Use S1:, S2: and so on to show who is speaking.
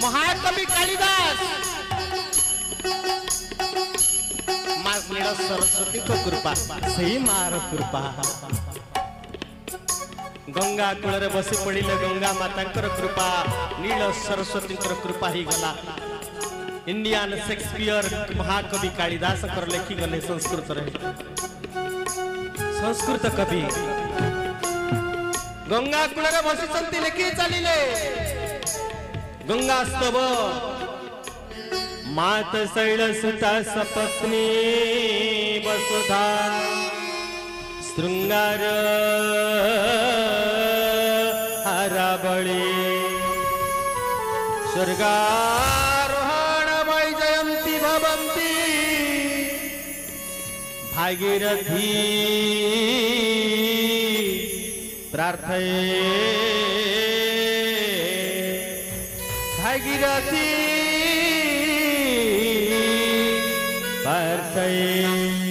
S1: महाकवि कालिदास नील सरस्वती को कृपा सही मार कृपा गंगा कूल बसी पड़े गंगा माता कृपा नील सरस्वती कृपा ही गला इंडियन शेक्सपियर महाकवि कालिदास लिखि गले संस्कृत रे संस्कृत कवि गंगा कूल बसी लिखि चलिले गंगा स्तव मात शैल सुता सपत्नी वसुधा श्रृंगार हराबली स्वर्गारोहण वैजयंती भवंती भागीरथी प्रार्थये भागीरथी प्रार्थये